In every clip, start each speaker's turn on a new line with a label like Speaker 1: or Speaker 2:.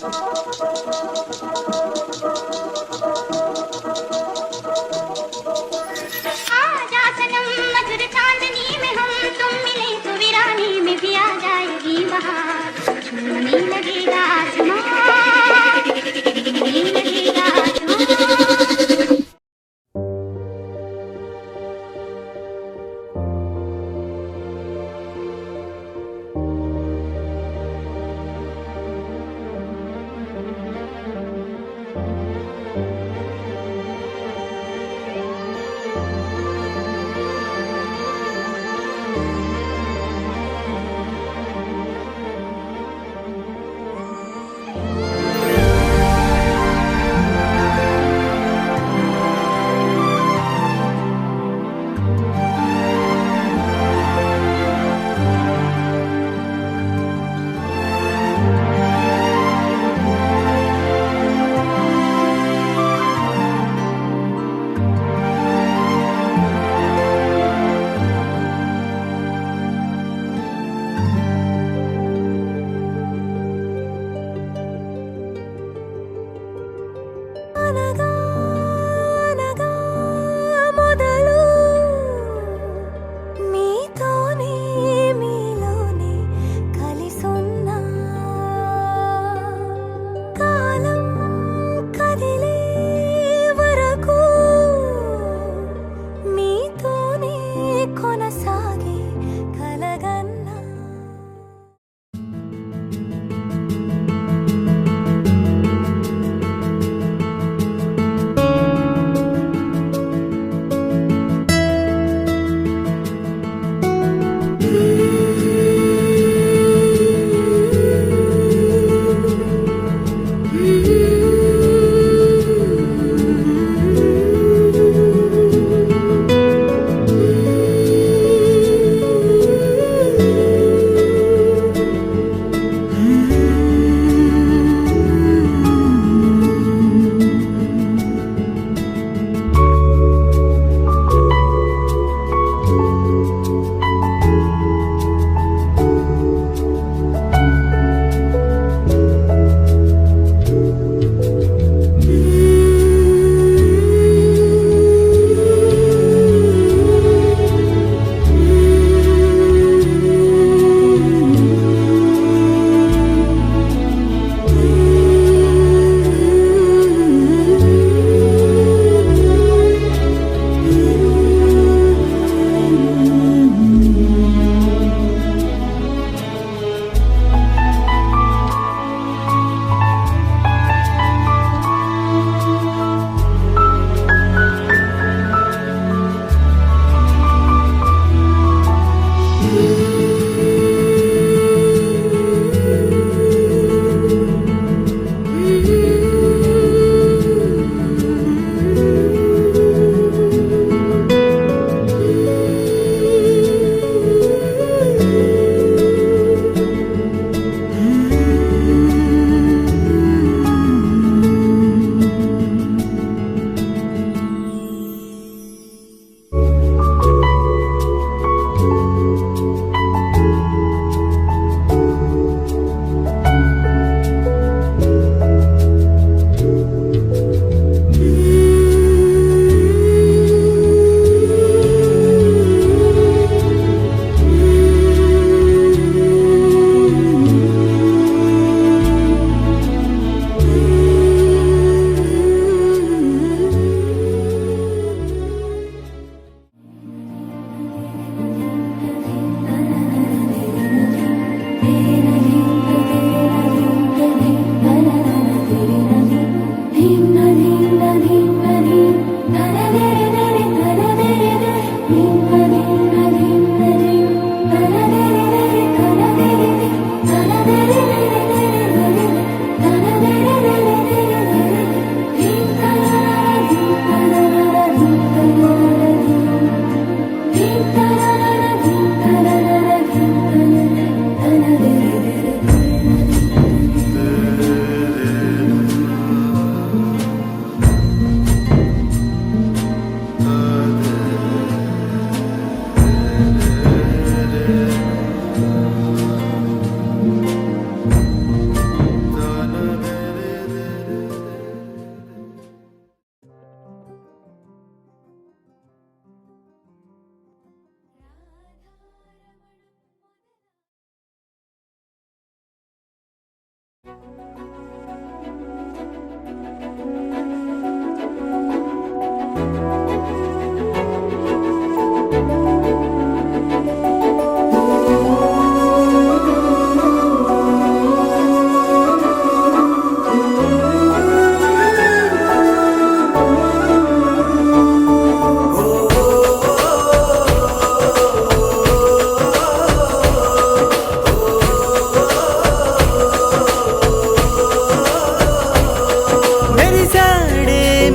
Speaker 1: आजा सनम मधुर चांदनी में हम तुम मिले तो वीरानी में भी आ जाएगी बहार छूने लगेगा आसमां छूने लगेगा आसमां।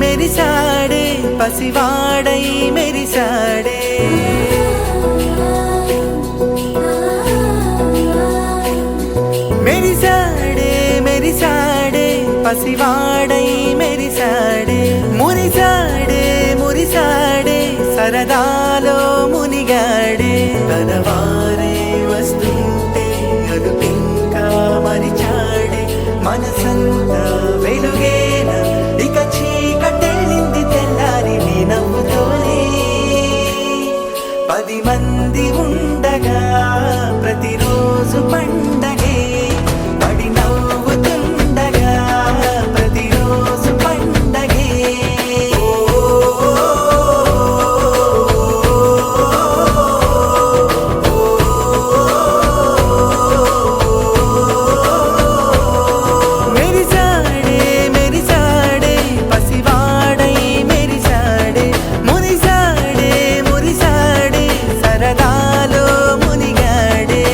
Speaker 2: మెరిసాడే పసివాడై మెరిసాడే మెరిసాడే మెరిసాడే పసివాడై మెరిసాడే మురిసాడే మురిసాడే సరదాలో మునిగాడే తనవారే వస్తుంటే అదుపింకా మరిచాడే మనసంతా వెలుగేన ఇక చీకటెళ్ళింది తెల్లారి నీ నవ్వుతోనే 10 మంది ఉండగా ప్రతిరోజు పండగే పడి నవ్వుతుండగా ప్రతిరోజు పండగే మెరిసాడే మెరిసాడే పసివాడై మెరిసాడే మురిసాడే మురిసాడే సరదాలో మునిగాడే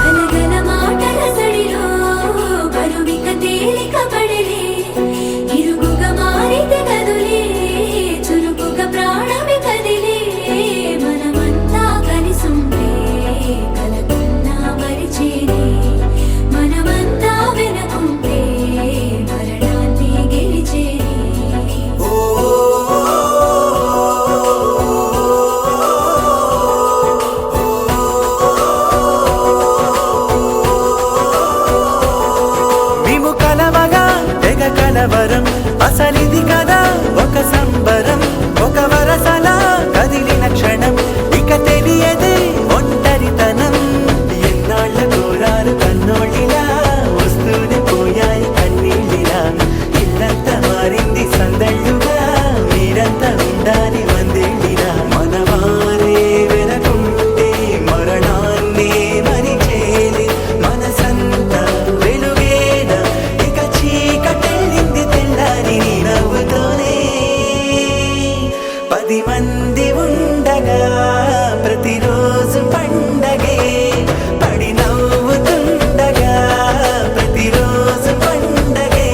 Speaker 3: గలగల మాటల సడిలో బరువిక తేలిక పడలే ఇరుగుగా మారితే కదులే చురుకుగా ప్రాణమి కదిలే మనమంతా కలిసుంటే కలకున్నా మరిచేనే మనమంతా వెనకుంటే మరణాన్ని గెలిచేనే
Speaker 2: మేము కలవగా తెగ కలవరం అసలిది కదా ఒక సంబరం ఒక వరసలా కదిలిన క్షణం ఇక తెలియదే ఒంటరితనం ఎన్నాళ్ళ కోరారు కన్నోళ్ళిలా వస్తూనే పోయాయి కన్నీళ్ళిలా ఇల్లంతా మారింది సందళ్ళుగా మీరంతా ఉండాలి వందేళ్ళిలా మనవారే వెనకుంటే మరణాన్ని మరిచేలి మనసంతా వెలుగేన ఇక చీకటెళ్ళింది తెల్లారి నీ నవ్వుతోనే 10 మంది ఉండగా ప్రతిరోజు పండగే పడి నవ్వుతుండగా ప్రతిరోజు పండగే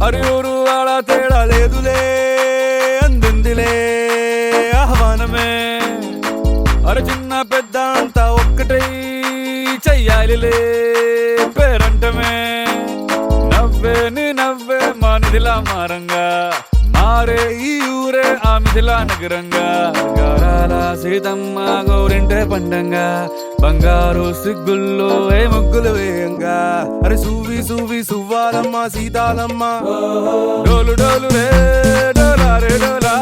Speaker 4: అరే ఊరు వాడ తేడా లేదులే అందిందిలే ఆహ్వానమే అరే చిన్న పెద్ద అంతా ఒక్కటై చెయ్యాలిలే పేరంటమే నవ్వే నీ నవ్వే మా నిధిలా మారంగా మారే ఈ ఊరే ఆ మిథిలా నగరంగా గారాల సీతమ్మ గౌరింటే పండంగా బంగారు సిగ్గుల్లో ఏ ముగ్గులు వేయంగా అరే సూవి సూవి సువ్వాలమ్మ సీతాలమ్మ డోలు డోలు రే డోలా రే డోలా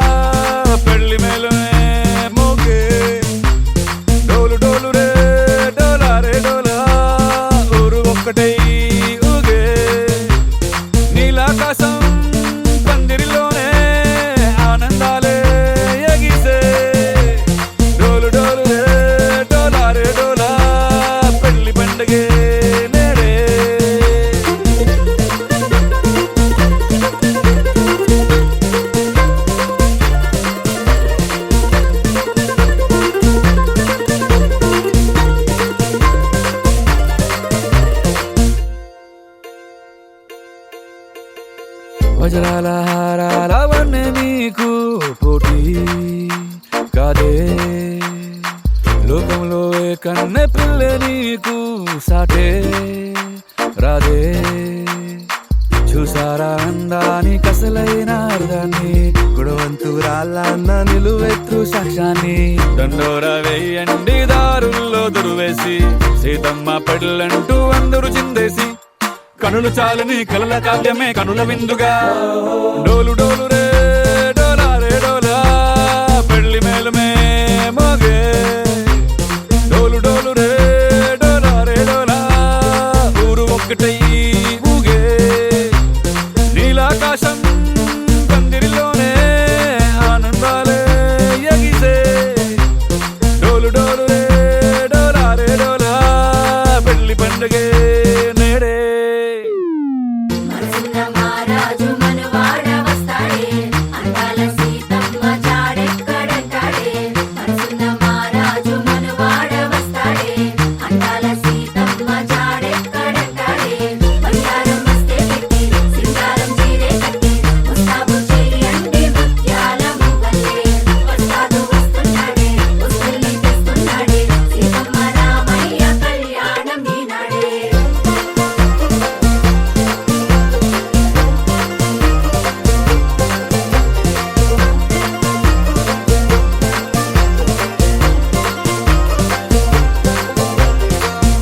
Speaker 4: పెళ్లి మేళమే మోగే డోలు డోలు రే డోలా రే డోలా ఊరు ఒక్కటై ఊగే నీలాకాశం పందిరిలోనే ఆనందాలే ఎగిసే డోలు డోలు రే డోలా రే డోలా పెళ్లి పండగే నేడే
Speaker 5: కాలాన్న నిలువెత్తు సాక్ష్యాన్ని
Speaker 4: దండోర వేయండి దారుల్లో దురువేసి సీతమ్మ పెళ్ళంటూ అందరూ చిందేసి కనులు చాలని కలల కావ్యమే కనుల విందుగా డోలు డోలు రే డోలా రే డోలా పెళ్లి మేలుమే మోగే డోలు డోలు రే డోలా రే డోలా ఊరు ఒక్కటై ఊగే నీలాకాశం పందిరిలోనే ఆనందాలే ఎగిసే డోలు డోలు రే డోలా రే డోలా పెళ్లి పండుగే నేడే
Speaker 3: మనసున్న మహారాజు మనవాడ వస్తాడే అందాల సీతమ్మ జాడెక్కడంటాడే మనసున్న మహారాజు మనవాడ వస్తాడే అందాల సీతమ్మ జాడెక్కడంటాడే బంగారం వస్తే పెట్టి సింగారం చీరే కట్టి ముస్తాబు చేయండి ముత్యాల మువ్వల్లే వస్తాడు వస్తున్నాడే ఉసుల్ని తెస్తున్నాడే సీతమ్మ రామయ్య కళ్యాణం ఈనాడే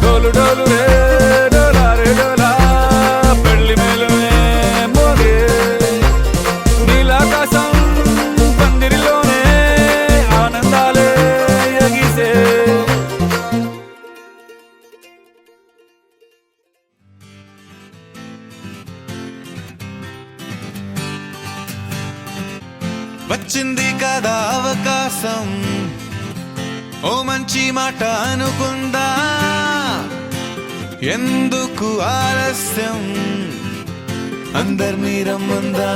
Speaker 4: డోలు డోలు రే డోలా రే డోలా పెళ్లి మేలుమే మోగే నీలాకాశం పందిరిలోనే ఆనందాలే ఎగిసే
Speaker 2: వచ్చింది కదా అవకాశం ఓ మంచి మాట అనుకుందా ఎందుకు ఆలస్యం అందరినీ రమ్మందా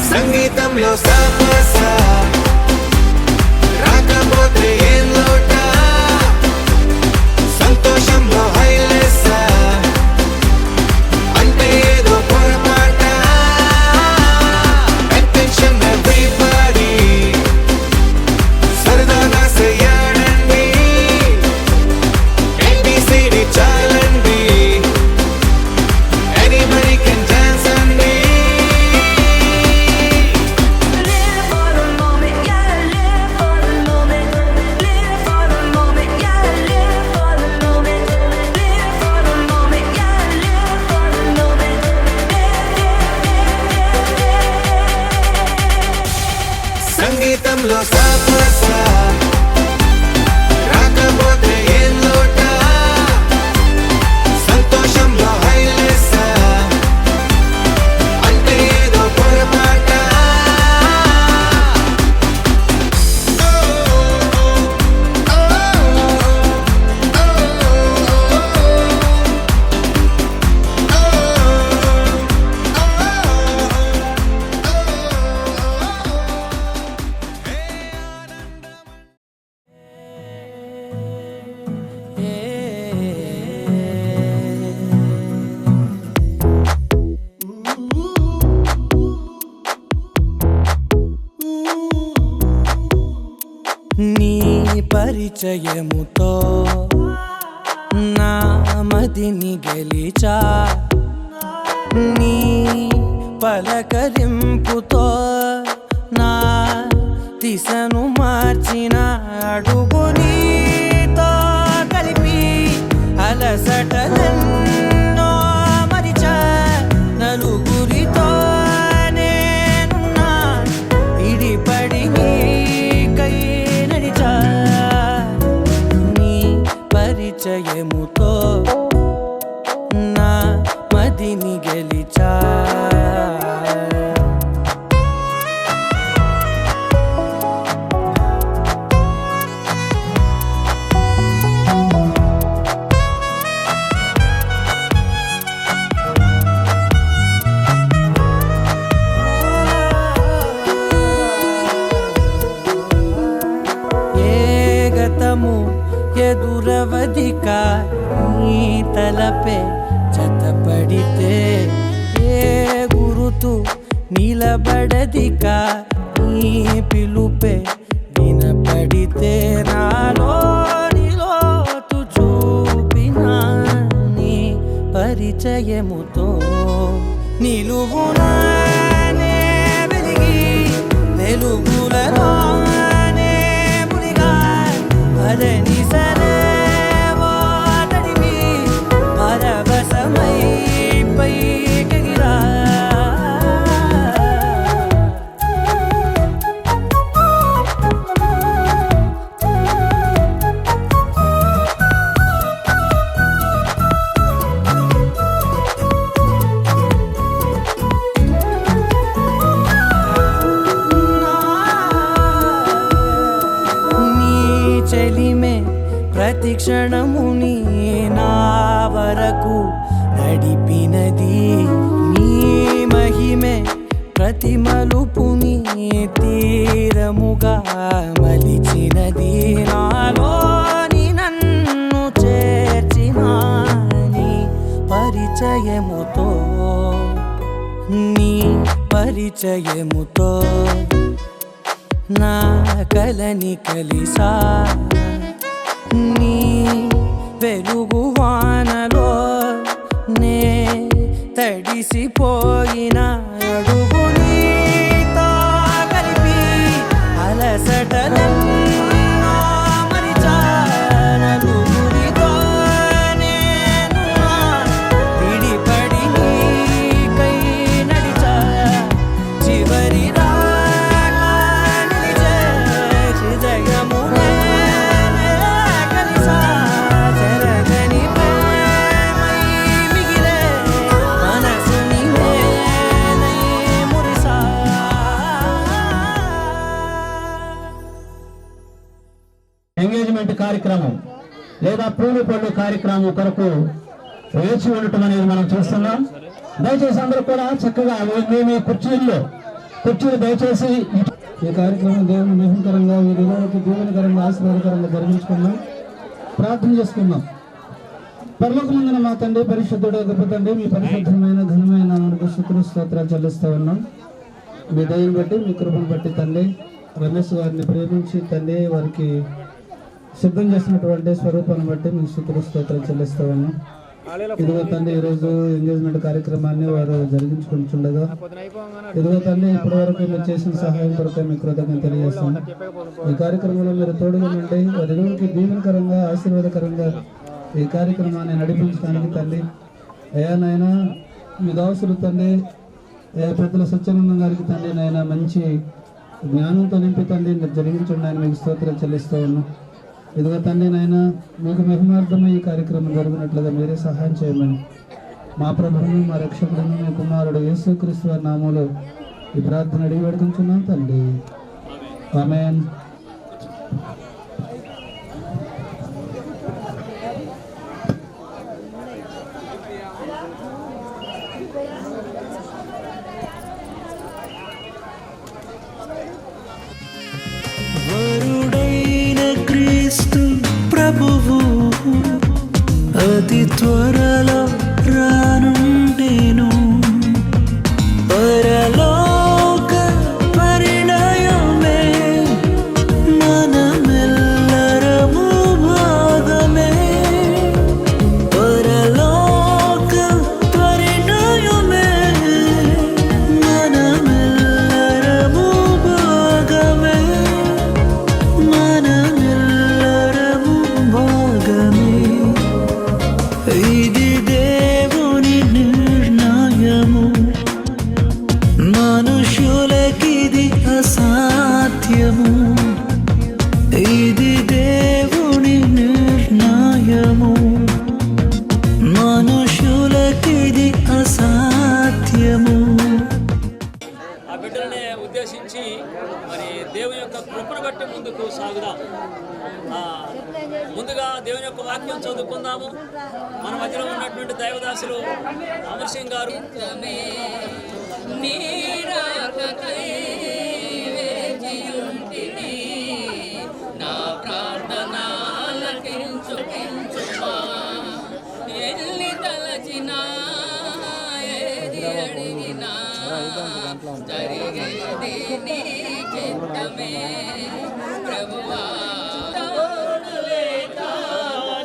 Speaker 2: సంగీతంలో సాపసా రాకపోతే ఏం లోటా సంతోషంలో హైలేసా అంటే ఏదో పొరపాట అటెన్షన్ ఎవ్రీబడీ సరదాగా చెయ్యాడండి ABCD చాలండి ఎనీబడీ కెన్ డాన్స్ అండి
Speaker 3: Live for the moment, yeah, live for the moment. Live for the moment, yeah, live for the moment. Live for the moment, yeah, live for the moment.
Speaker 2: సంగీతంలో సాపసా రాకపోతే ఏం లోటా సంతోషంలో హైలేసా అంటే ఏదో పొరపాట
Speaker 5: నీ పరిచయముతో నా మదిని గెలిచా నీ పలకరింపుతో నా దిశను మార్చిన అడుగు నీతో కలిపి అలసటలెన్నో మరిచా నలుగురితో నేనున్నా ఇడిపడి నీకై నడిచా నీ పరిచయముతో నా మదిని గెలిచా ఎదురవధిక నీ తలపే జతపడితే ఏ గురుతు నీల నిలబడదిక నీ పిలుపే వినపడితే నాలోని లోతు చూపిన నీ పరిచయముతో నిలువునానే వెలిగి వెలుగులలోనే మునిగా అదని సరేవో తడివి పరవశమై పైకెగిరా చెలిమే ప్రతి క్షణముని నా వరకు నడిపినది నీ మహిమే ప్రతి మలుపుని తీరముగా మలిచినది నాలోని నన్ను చేర్చిన నీ పరిచయముతో నీ పరిచయముతో నా కలని కలిసా నీ వెలుగు వానలో నే తడిసిపోయిన అడుగు నీతో కలిపి అలసటలెన్నో మరిచా నలుగురితో నేను విడిపడి నీకై నడిచా చివరి
Speaker 6: ఎంగేజ్మెంట్ కార్యక్రమం లేదా పూలు పళ్ళు కార్యక్రమం కొరకు వేచి ఉండటం అనేది మనం చూస్తున్నాం. దయచేసి అందరూ కూడా చక్కగా మీ కుర్చీలు దయచేసి ఈ కార్యక్రమం దేవుని మహిమకరంగా ఈ రోజుకి దీవెనకరంగా ఆశీర్వాదకరంగా జరిగించుకున్నాం. ప్రార్థన చేసుకున్నాం. పరలోకమందున మా తండ్రి పరిశుద్ధుడు గొప్ప తండ్రి, మీ పరిశుద్ధమైన ఘనమైన నామమునకు స్తుతులు స్తోత్రాలు చెల్లిస్తూ ఉన్నాం. మీ దయను బట్టి మీ కృపను బట్టి తండ్రి రమేష్ గారిని ప్రేమించి తండ్రి వారికి సిద్ధం చేసినటువంటి స్వరూపాన్ని బట్టి మీకు స్తుతులు స్తోత్రాలు చెల్లిస్తూ ఉన్నాం. ఇదిగో తండ్రి ఈరోజు ఎంగేజ్మెంట్ కార్యక్రమాన్ని వారు జరిగించుకుంటుండగా ఇదిగో తండ్రి ఇప్పటి వరకు మీరు చేసిన సహాయం కొరకు మీ కృతజ్ఞతలు తెలియజేస్తాను. ఈ కార్యక్రమంలో మీరు తోడుగా ఉండి వారి ఇరువురికి దీవెనకరంగా ఆశీర్వాదకరంగా ఈ కార్యక్రమాన్ని నడిపించడానికి తండ్రి అయ్యా నాయన మీ దాసులు తండ్రి పెద్దల సత్యానందం గారికి తండ్రి నాయన మంచి జ్ఞానంతో నింపి తండ్రి జరిగించండి ఆయన మీకు స్తోత్రాలు చెల్లిస్తూ ఉన్నాం. ఇదిగో తండ్రి నాయన మీకు మహిమార్థమై ఈ కార్యక్రమం జరిగినట్లుగా మీరే సహాయం చేయమని మా ప్రభువును మా రక్షకుడును మీ కుమారుడు యేసుక్రీస్తు వారి నామములో ఈ ప్రార్థన అడిగి పెడుకుంటున్నాం తండ్రి. ఆమేన్.
Speaker 5: వరుడైన క్రీస్తు ప్రభువు అతి త్వరలో రానుండెను. పరలోక పరిణయమే మనమెల్లరము భాగమే. పరలోక పరిణయమే మనమెల్లరము భాగమే. మనమెల్లరము భాగమే. ఇది దేవుని నిర్ణయము, మనుషులకిది అసాధ్యము. ఇది దేవుని నిర్ణయము, మనుషులకిది అసాధ్యము.
Speaker 7: ఆ బిడ్డలనే ఉద్దేశించి మరి దేవుని యొక్క కృపను బట్టి ముందుకు సాగుదాం. ముందుగా దేవుని యొక్క వాక్యం చదువుకుందాము. మన మధ్యలో ఉన్నటువంటి దైవదాసులు అమర్ సింగ్ గారు
Speaker 8: నా ప్రార్థనాలకించుమా ఎల్లి తలచినా ఏది అడిగినా జరి నీ చిత్తమే ప్రభువా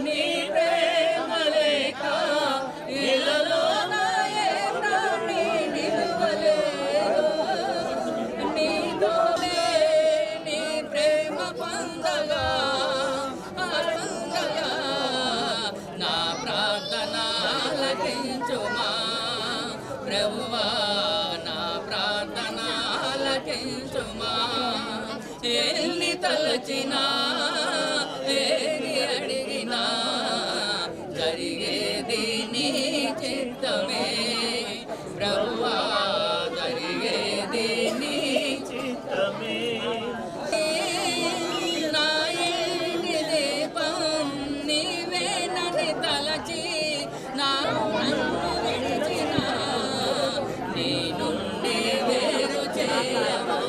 Speaker 8: నీ ప్రేమ లేక ఇలలో నాయే ప్రాణి నిలువలేదు నీతోనే నీ ప్రేమ పొందగా నా ప్రార్థన ఆలకించుమా ప్రభువా నా ప్రార్థన ఆలకించుమా ఎన్ని తలచినా ఏది అడిగినా జరిగేది నీ చిత్తమే ప్రభువా జరిగేది నీ చిత్తమే నా ఇంటి దీపం నీవేనని తలచి నా నన్ను విడిచిన నీ నుండి వేరు చేయము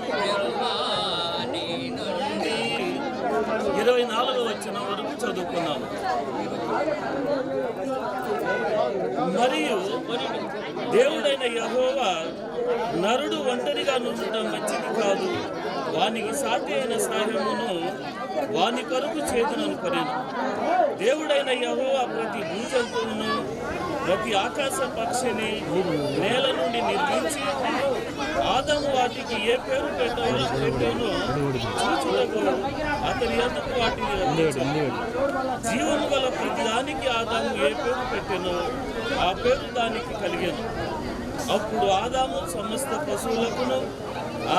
Speaker 8: ప్రభువా నీ నుండి
Speaker 9: 24వ వచనం వరకు చదువుకున్నాము. మరియు దేవుడైన యెహోవా నరుడు ఒంటరిగా నుండటం మంచిది కాదు, వానికి సాటి అయిన సహాయమును వాని కొరకు చేతునను కొనెను. దేవుడైన యెహోవా ప్రతి భూజంతువును ప్రతి ఆకాశ పక్షిని నేల నుండి నిర్మించి ఆదాము వాటికి ఏ పేరు పెట్టానో చూచుటకు అతని ఎందుకు వాటిని అందించాడు. జీవము గల ప్రతి దానికి ఆదాము ఏ పేరు పెట్టెనో ఆ పేరు దానికి కలిగెను. అప్పుడు ఆదాము సమస్త పశువులకును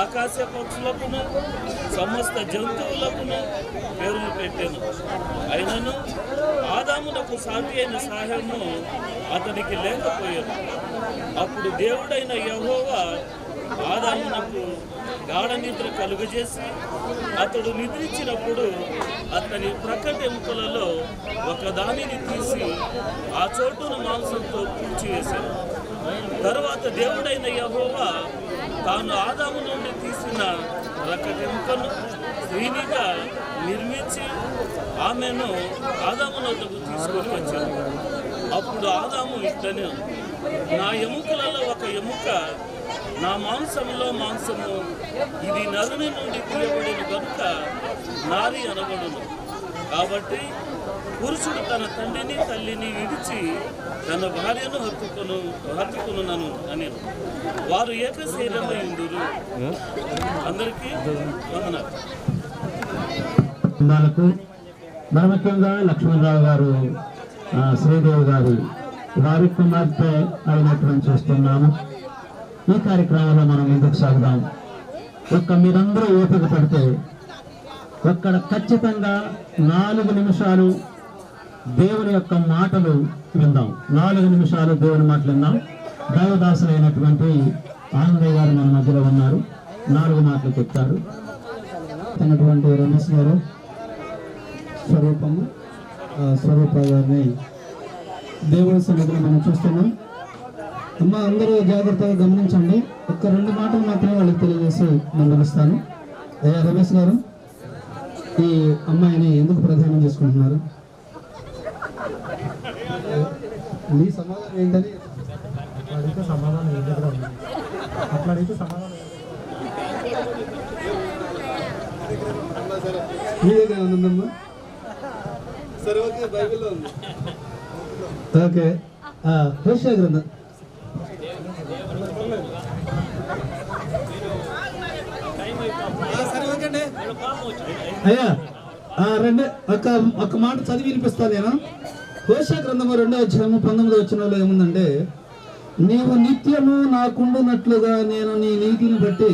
Speaker 9: ఆకాశ పక్షులకును సమస్త జంతువులకును పేర్లు పెట్టెను. అయినను ఆదామునకు సాటి అయిన సహాయము అతనికి లేకపోయాను. అప్పుడు దేవుడైన యెహోవా ఆదామునకు గాఢ నిద్ర కలుగజేసి అతడు నిద్రించినప్పుడు అతని ప్రక్కటెముకలలో ఒకదానిని తీసి ఆ చోటును మాంసంతో పూడ్చివేశాను. తరువాత దేవుడైన యెహోవా తాను ఆదాము నుండి తీసిన ప్రక్కటెముకను స్త్రీనిగా నిర్మించి ఆమెను ఆదాము వద్దకు తీసుకొని వచ్చాను. అప్పుడు ఆదాము ఇట్లనే, నా ఎముకలలో ఒక ఎముక నా మాంసంలో మాంసము, ఇది నరుని నుండి తీయబడిన కనుక నారి అనబడును. కాబట్టి పురుషుడు తన తండ్రిని తల్లిని విడిచి తన భార్యను హత్తుకొనునను అని వారు ఏక శరీరమై ఉందురు. అందరికీ వందనాలు.
Speaker 6: మరి ముఖ్యంగా లక్ష్మణరావు గారు, శ్రీదేవి గారి వారి కుమార్తె అయినటువంటి చూస్తున్నాము. ఈ కార్యక్రమంలో మనం ముందుకు సాగుదాం. మీరందరూ ఓపిక పడితే ఒక్కడ ఖచ్చితంగా 4 నిమిషాలు దేవుని యొక్క మాటలు విందాం. 4 నిమిషాలు దేవుని మాటలు విందాం. దైవదాసులైనటువంటి ఆనందయ్య గారు మన మధ్యలో ఉన్నారు. 4 మాటలు చెప్తారు. అన్నటువంటి రమేష్ గారు స్వరూప గారిని దేవుని సన్నిధిలో మనం చూస్తున్నాం. అమ్మ అందరూ జాగ్రత్తగా గమనించండి. 2 మాటలు మాత్రమే వాళ్ళకి తెలియజేసి ముందుకొస్తాను. అయ్యా రమేష్ గారు, ఈ అమ్మాయిని ఎందుకు ప్రధానం చేసుకుంటున్నారు? మీ సమాధానం ఏంటని అడిగితే సమాధానం ఏం దగ్గర ఉంది. అట్లా అడిగితే సమాధానం మీ దగ్గర ఉందమ్మా. సరే, ఓకే, బైబిల్లో ఉంది. ఓకే, హోషియా గ్రంథం అయ్యా రెండు ఒక మాట చదివి వినిపిస్తాను నేను. హోషియా గ్రంథము 2వ అధ్యాయము 19వ వచనంలో ఏముందంటే, నీవు నిత్యము నాకుండునట్లుగా నేను నీ నీతిని బట్టి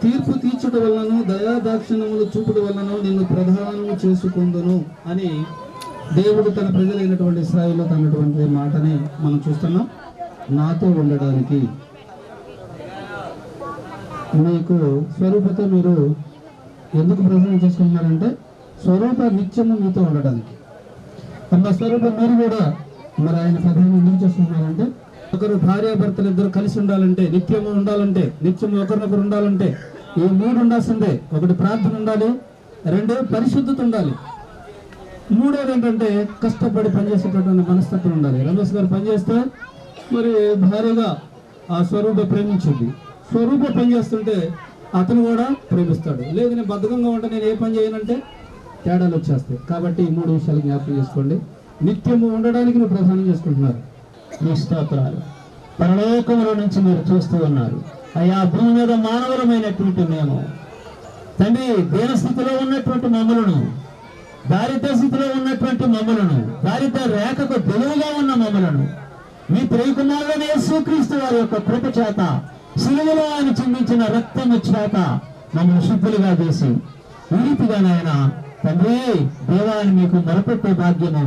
Speaker 6: తీర్పు తీర్చుట వలన దయాదాక్షిణ్యములు చూపుట వలన నిన్ను ప్రధానము చేసుకుందును అని దేవుడు తన ప్రజలైనటువంటి ఇశ్రాయేలులో తనటువంటి మాటని మనం చూస్తున్నాం. నాతో ఉండడానికి మీకు స్వరూపతో మీరు ఎందుకు ప్రధానం చేసుకుంటున్నారంటే, స్వరూప నిత్యము మీతో ఉండడానికి. అన్న స్వరూపం మీరు కూడా మరి ఆయన ప్రధానం ఎందుకు చేసుకుంటున్నారంటే, ఒకరు భార్యాభర్తలు ఇద్దరు కలిసి ఉండాలంటే, నిత్యము ఉండాలంటే, నిత్యము ఒకరినొకరు ఉండాలంటే ఈ 3 ఉండాల్సిందే. 1 ప్రార్థన ఉండాలి, 2 పరిశుద్ధత ఉండాలి, 3 ఏంటంటే కష్టపడి పనిచేసేటటువంటి మనస్తత్వం ఉండాలి. రమేష్ గారు పనిచేస్తే మరి భార్యగా ఆ స్వరూప ప్రేమించింది. స్వరూప పని చేస్తుంటే అతను కూడా ప్రేమిస్తాడు. లేదు నేను బద్ధకంగా ఉంటే నేను ఏ పని చేయనంటే తేడాలు వచ్చేస్తాయి. కాబట్టి ఈ 3 విషయాలు జ్ఞాపకం చేసుకోండి. నిత్యము ఉండడానికి మీరు ప్రధానం చేసుకుంటున్నారు. మీ స్తోత్రాలు పరలోకములో నుంచి మీరు చూస్తూ ఉన్నారు. అయ్యా భూమి మీద మానవులమైనటువంటి మేము తండ్రి దేన స్థితిలో ఉన్నటువంటి మమ్మలను, దారిద్ర్య స్థితిలో ఉన్నటువంటి మమ్మలను, దారిద్ర్య రేఖకు దిగువగా ఉన్న మమ్మలను మీ ప్రియకుమారుడైన యేసుక్రీస్తు వారి యొక్క కృప చేత శిలువలో ఆయన చిందించిన రక్తము చేత మమ్మల్ని శుద్ధులుగా చేసి ఈ రీతిగా నాయన తండ్రి దేవాన్ని మీకు మొరపెట్టే భాగ్యము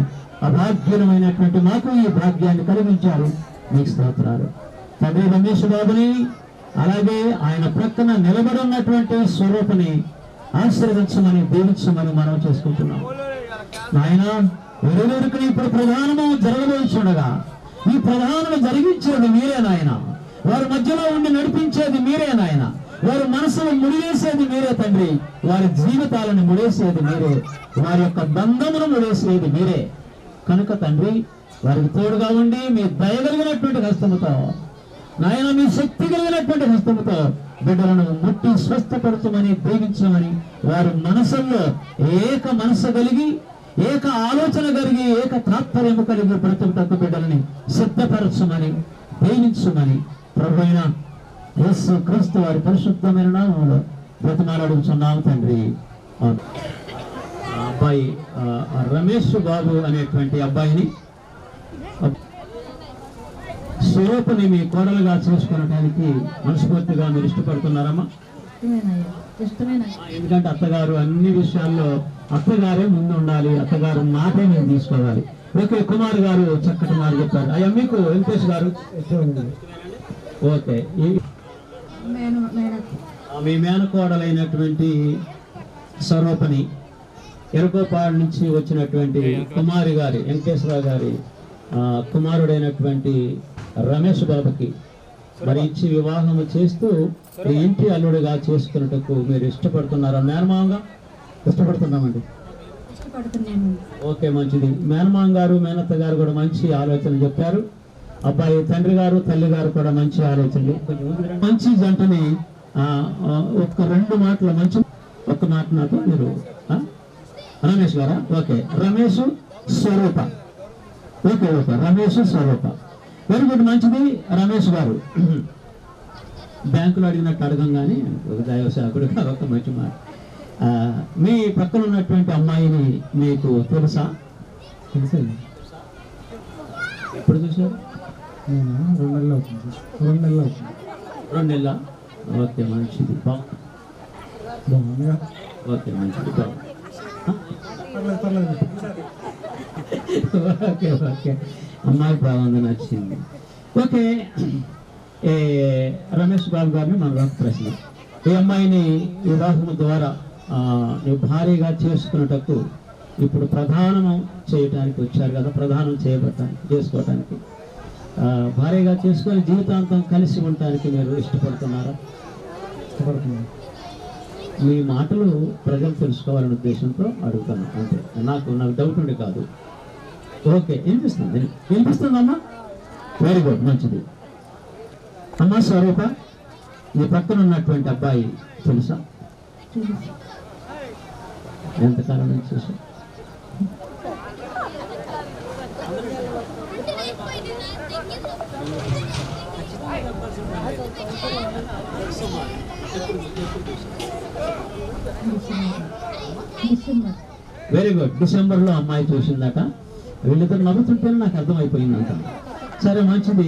Speaker 6: అభాగ్యులమైనటువంటి మాకు ఈ భాగ్యాన్ని కలిగించారు. మీకు స్తోత్రాలు తండ్రి. రమేష్ బాబుని అలాగే ఆయన ప్రక్కన నిలబడి ఉన్నటువంటి స్వరూపుని ఆశీర్వదించమని దీవించమని మనం చేసుకుంటున్నాం. ఆయన ఎవరెవరికి ఇప్పుడు ప్రధానము జరగబోచుండగా ఈ ప్రధానము జరిగించేది మీరే నాయన. వారి మధ్యలో ఉండి నడిపించేది మీరే నాయన. వారి మనసును ముడివేసేది మీరే తండ్రి. వారి జీవితాలను ముడేసేది మీరే. వారి యొక్క బంధమును ముడేసేది మీరే. కనుక తండ్రి వారికి తోడుగా ఉండి మీ దయగలిగినటువంటి హస్తముతో నాయన, మీ శక్తి కలిగినటువంటి హస్తముతో బిడ్డలను ముట్టి స్వస్థపరచమని దీవించమని వారి మనసుల్లో ఏక మనసు కలిగి, ఏక ఆలోచన కలిగి, ఏక తాత్పర్యము కలిగి బ్రతుకుటకు బిడ్డలని సిద్ధపరచమని దీవించమని ప్రభువైన యేసు క్రీస్తు వారి పరిశుద్ధమైన నామములో బ్రతిమాలాడుచున్నాము తండ్రి. అబ్బాయి రమేష్ బాబు అనేటువంటి అబ్బాయిని స్వరూపుని మీ కోడలుగా చేసుకోవడానికి మనస్ఫూర్తిగా మీరు ఇష్టపడుతున్నారమ్మా? ఎందుకంటే అత్తగారు అన్ని విషయాల్లో అత్తగారే ముందు ఉండాలి, అత్తగారు మాటే మేము తీసుకోవాలి. ఓకే, కుమార్ గారు చక్కటి మాట చెప్పారు. అయ్యా మీకు వెంకటేష్ గారు ఓకే. మీ మేనకోడలైనటువంటి స్వరూపని ఎరుకోపాడు నుంచి వచ్చినటువంటి కుమారి గారి వెంకటేశ్వరరావు గారి కుమారుడైనటువంటి రమేష్ బాబుకి మరి ఇచ్చి వివాహము చేస్తూ ఈ ఇంటి అల్లుడిగా చేసుకున్నట్టుకు మీరు ఇష్టపడుతున్నారా? మేనమామగా ఇష్టపడుతున్నామండి. ఓకే, మంచిది. మేనమామ గారు మేనత్త గారు కూడా మంచి ఆలోచన చెప్పారు. అబ్బాయి తండ్రి గారు తల్లి గారు కూడా మంచి ఆలోచనలు. మంచి జంటని ఒక్క 2 మాటలు మంచి ఒక్క మాట నాతో మీరు రమేష్ గారా? ఓకే, రమేష్ స్వరూప. ఓకే ఓకే, రమేష్ స్వరూప. వెరీ గుడ్, మంచిది. రమేష్ గారు బ్యాంకులో అడిగినట్టు అడగంగానే ఒక దైవ సేవకుడు ఒక మంచి మాట. మీ పక్కన ఉన్నటువంటి అమ్మాయిని మీకు తెలుసా? తెలుసండి. ఎప్పుడు చూసారు? 2 నెలలు అవుతుంది. 2 నెలలు అవుతుంది. 2 నెలల. ఓకే, మంచిది. బాగుందిగా. ఓకే, మంచిది. ఓకే ఓకే, అమ్మాయి బాగుంది, నచ్చింది. ఓకే, రమేష్ బాబు గారిని మన ప్రశ్న, ఈ అమ్మాయిని వివాహం ద్వారా నువ్వు భారీగా చేసుకున్నటకు ఇప్పుడు ప్రధానం చేయటానికి వచ్చారు కదా, ప్రధానం చేసుకోవటానికి భారీగా చేసుకొని జీవితాంతం కలిసి ఉండటానికి మీరు ఇష్టపడుతున్నారా? ఇష్టపడుతున్నారు. మీ మాటలు ప్రజలు తెలుసుకోవాలనే ఉద్దేశంతో అడుగుతాను అంతే. నాకు డౌట్ ఉండి కాదు. ఓకే, వినిపిస్తుందమ్మా? వెరీ గుడ్, మంచిది. అమ్మా స్వరూప, మీ పక్కన ఉన్నటువంటి అబ్బాయి తెలుసా? ఎంతకాలం నుంచి చూసా? Very good. డిసెంబర్లో అమ్మాయి చూసిందట. వీళ్ళిద్దరు నవ్వుతుంటేనే నాకు అర్థమైపోయింది అంట. సరే, మంచిది.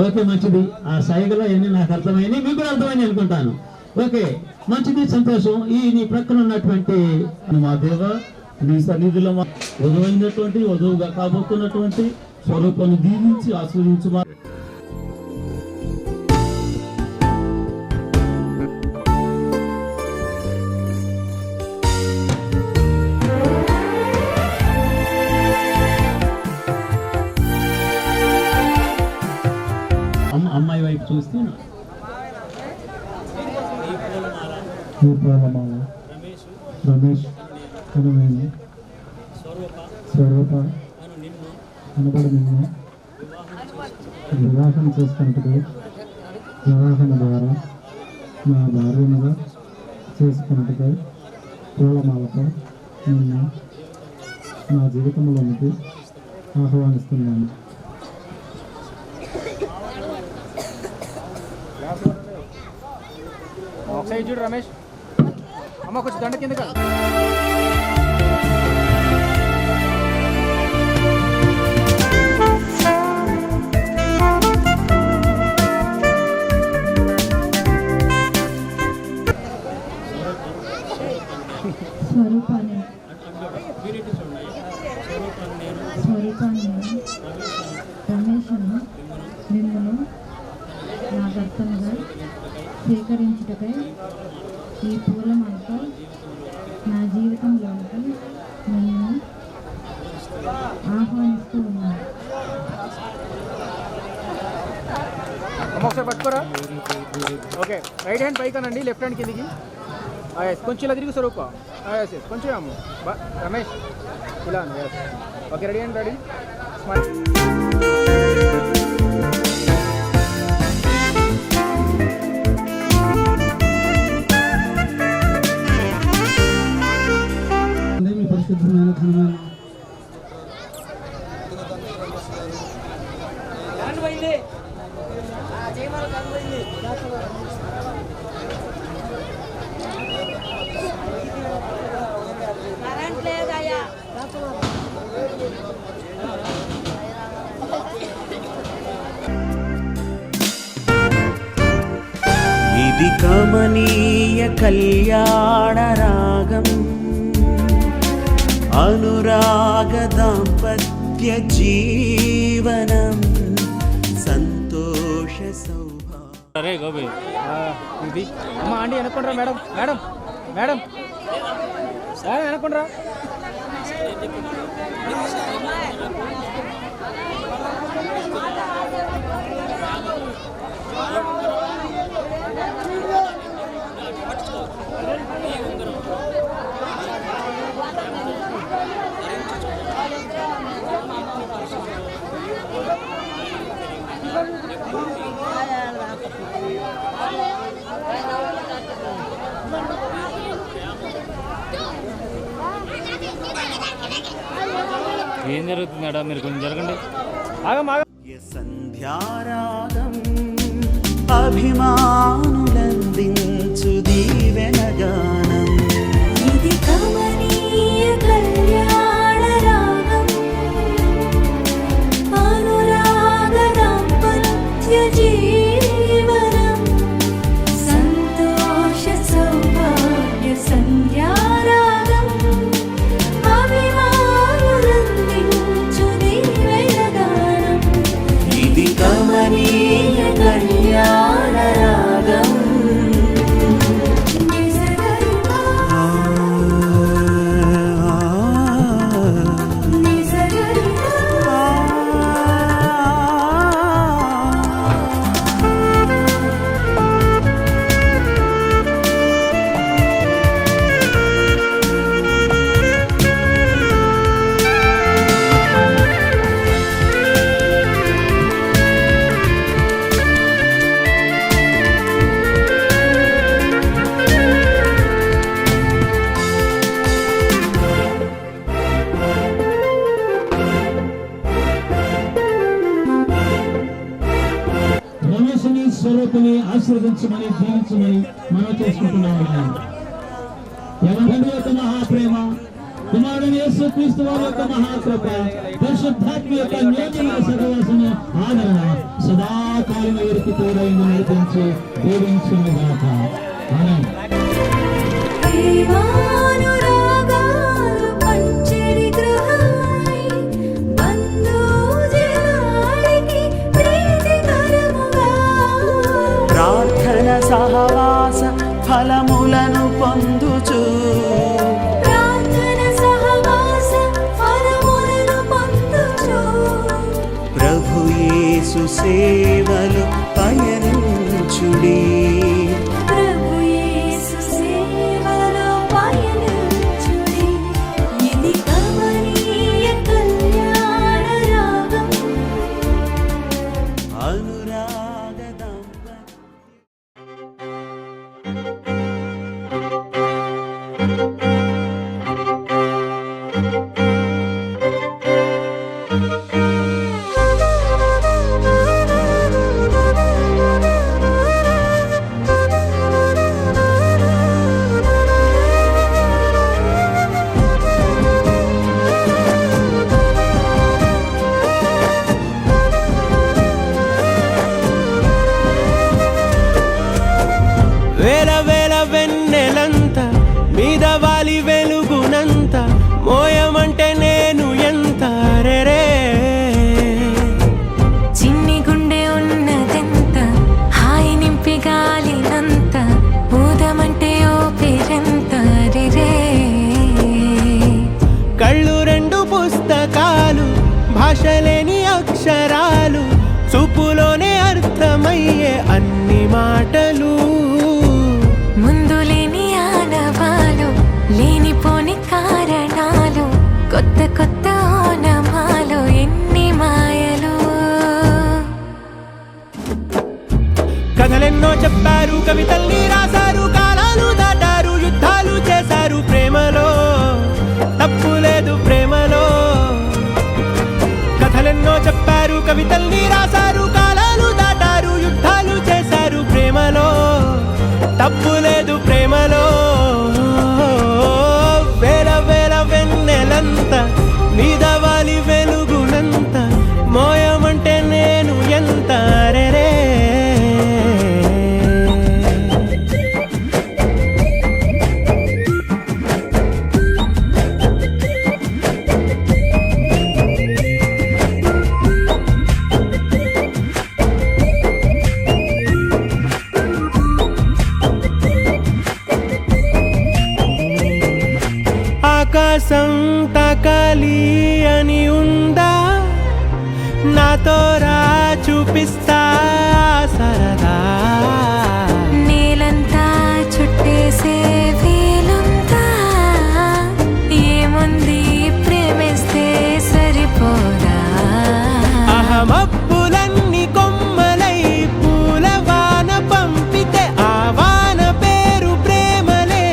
Speaker 6: ఓకే, మంచిది. ఆ సైగలో ఎన్ని నాకు అర్థమైనాయి, మీకు కూడా అర్థమైంది అనుకుంటాను. ఓకే, మంచిది, సంతోషం. నీ ప్రక్కన ఉన్నటువంటి
Speaker 10: మా దేవ, నీ సన్నిధిలో వధువైనటువంటి వధువుగా కాబోతున్నటువంటి స్వరూపాన్ని దీవించి ఆస్వాదించు.
Speaker 6: అమ్మాయి వైపు చూస్తే రమేష్ స్వరూప అనబడి నిన్ను వివాహం చేసుకుంటే వివాహం ద్వారా నా భార్యనుగా చేసుకున్నట్టుగా పూలమాలతో నిన్ను నా జీవితంలోనికి ఆహ్వానిస్తున్నాను.
Speaker 11: ఒకసారి చూడు రమేష్, అమ్మ కొంచెం దండ కిందగా.
Speaker 12: స్వరూపాన్ని రమేషను మిమ్మను నా భర్తనుగా స్వీకరించుటకై ఈ పూలమాలతో నా జీవితంలోనికి నన్ను ఆహ్వానిస్తూ ఉన్నాను.
Speaker 11: అమ్మ ఒకసారి పట్టుకోరా. ఓకే, రైట్ హ్యాండ్ పైకి అనండి, లెఫ్ట్ హ్యాండ్ కిందికి. కొంచెం ఇలా తిరిగి స్వరూప. కొంచెం అమ్మ రమేష్ ఇలా అను. Okay, ready and ready. Smile.
Speaker 6: మీ పరిశుద్ధమైన ఘనమైన
Speaker 5: ఇది కమనీయ కళ్యాణ రాగం, అనురాగ దాంపత్య జీవనం, సంతోష సౌభాగ్య.
Speaker 7: అరే గోపి
Speaker 11: ఇది అమ్మ ఆంటీ అనుకుంటారా? మేడం మేడం మేడం అనుకుంటారా?
Speaker 7: ఏం జరుగుతుంది మేడం? మీరు కొంచెం జరగండి.
Speaker 5: సంధ్యారాగం అభిమానులందించు దీవెనగానం,
Speaker 3: ఇది కమనీయ కళ్యాణ రాగం, అనురాగ దాంపత్య జీవనం, సంతోష సౌభాగ్య సంధ్యారాగం, అభిమానులందించు దీవెనగానం.
Speaker 5: ఇది కమనీయ కళ్యాణ రాగం.
Speaker 6: రమేష్ని స్వరూపుని ఆశీర్వదించమని దీవించమని మనం చేసుకుంటున్నాము. ఎవరి యొక్క మహాప్రేమ, కుమారుని యేసుక్రీస్తు వారి యొక్క మహాకృప, పరిశుద్ధాత్మ యొక్క నియోజన సహవాసము ఆదరణ సదాకాలం వీరికి తోడైంది నడిపించి దీవించుగాక. ఆమేన్.
Speaker 3: ప్రేమానురాగాలు పంచెడి గృహాయి, బంధుజనానికి ప్రీతికరముగా,
Speaker 5: ప్రార్థన సహవాస ఫలములను పొందుచు,
Speaker 3: ప్రార్థన సహవాస ఫలములను పొందుచు,
Speaker 5: ప్రభు యేసు సేవలు పయనించుడి,
Speaker 3: ప్రభు యేసు సేవలో పయనించుడి. ఇది కమనీయ కళ్యాణ రాగం,
Speaker 5: మాటలు
Speaker 12: ముందు లేని ఆనవాలు లేనిపోని కారణాలు కొత్త కొత్త ఓనమాలు ఎన్ని మాయలు
Speaker 5: కథలెన్నో చెప్పారు కవితల్ని రాశారు కాలాలు దాటారు యుద్ధాలు చేశారు ప్రేమలో తప్పు లేదు ప్రేమలో కథలెన్నో చెప్పారు కవితల్ని రాశారు కాలాలు దాటారు యుద్ధాలు చేశారు ప్రేమలో తప్పు లేదు ప్రేమలో వేల వేల వెన్నెలంత నీదవాలి వెలుగునంత మోయమంటే నేను ఎంత రే ఆకాశం తాకాలి అని ఉందా నాతో రా చూపిస్తా సరదా
Speaker 12: నేలంతా చుట్టేసే వీలుందా ఏముంది ప్రేమిస్తే సరిపోదా
Speaker 5: అహమప్పులన్నీ కొమ్మలై పూల వాన పంపితే ఆ వాన పేరు ప్రేమలే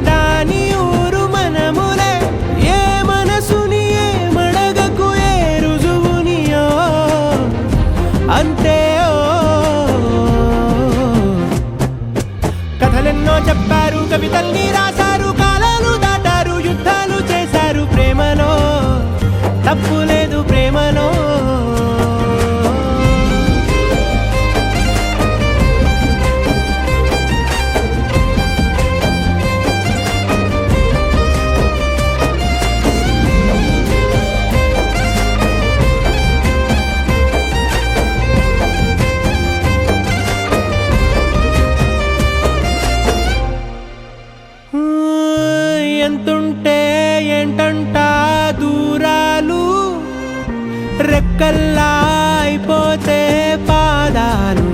Speaker 5: దాని ఊరు మనములే ఏ మనసుని ఏ మడగకు ఏ రుజువునియో అంతే కథలెన్నో చెప్పారు కవితల్ని రాశారు కాలాలు దాటారు యుద్ధాలు చేశారు ప్రేమలో తప్పు లేదు ప్రేమలో ఎంతుంటే ఏంటంట దూరాలు రెక్కల్లా అయిపోతే పాదాలు